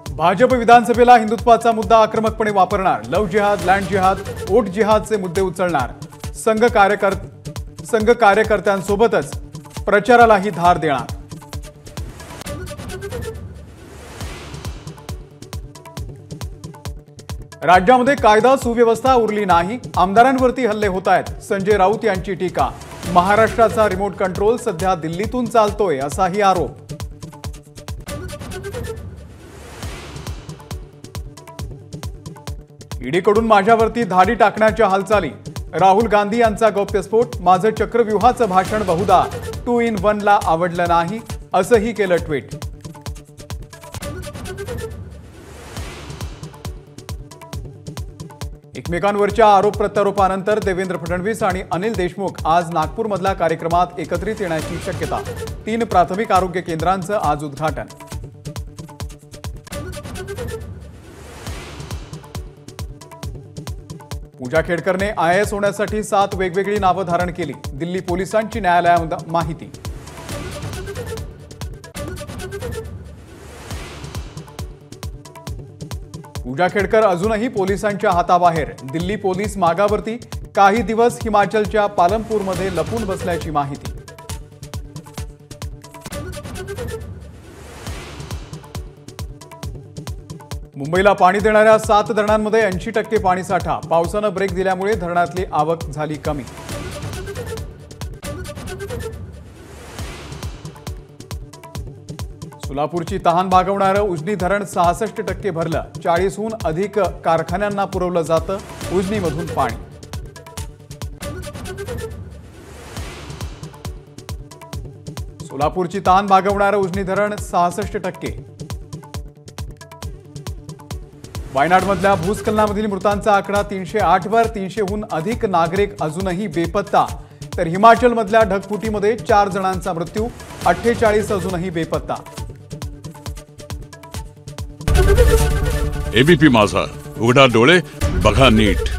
भाजप विधानसभेला हिंदुत्वाचा मुद्दा आक्रमकपणे वापरणार। लव्ह जिहाद, लँड जिहाद, वोट जिहादचे मुद्दे उचलणार। संघ कार्यकर्त्यांसोबतच प्रचारालाही धार देणार। राज्यामध्ये कायदा सुव्यवस्था उरली नाही, आमदारांवरती हल्ले होत आहेत। संजय राऊत यांची टीका। महाराष्ट्राचा रिमोट कंट्रोल सध्या दिल्लीतून चालतोय असाही आरोप। ईडीकडून माझ्यावरती धाडी टाकण्याच्या हालचाली। राहुल गांधी यांचा गौप्यस्फोट। माझं चक्रव्यूहाचं भाषण बहुधा 2 in 1 ला आवडलं नाही असंही केलं ट्विट। एकमेकांवरच्या आरोप प्रत्यारोपानंतर देवेंद्र फडणवीस आणि अनिल देशमुख आज नागपूरमधल्या कार्यक्रमात एकत्रित येण्याची शक्यता। 3 प्राथमिक आरोग्य केंद्रांचं आज उद्घाटन। पूजा खेडकरने IAS होण्यासाठी 7 वेगवेगळी नावं धारण केली। दिल्ली पोलिसांची न्यायालयात माहिती। पूजा खेडकर अजूनही पोलिसांच्या हाताबाहेर। दिल्ली पोलीस मागावरती। काही दिवस हिमाचलच्या पालमपूरमध्ये लपून बसल्याची माहिती। मुंबईला पाणी देणाऱ्या 7 धरणांमध्ये 80% पाणीसाठा। पावसानं ब्रेक दिल्यामुळे धरणातली आवक झाली कमी। सोलापूरची तहान भागवणारं उजनी धरण 66% भरलं। 40हून अधिक कारखान्यांना पुरवलं जातं उजनीमधून पाणी। सोलापूरची तहान भागवणारं उजनी धरण 66%। वायनाडमधल्या भूस्खलनामधील मृतांचा आकडा 308 वर। 300हून अधिक नागरिक अजूनही बेपत्ता। तर हिमाचलमधल्या ढगफुटीमध्ये 4 जणांचा मृत्यू। 48 अजूनही बेपत्ता। एबीपी माझा, उघडा डोळे बघा नीट।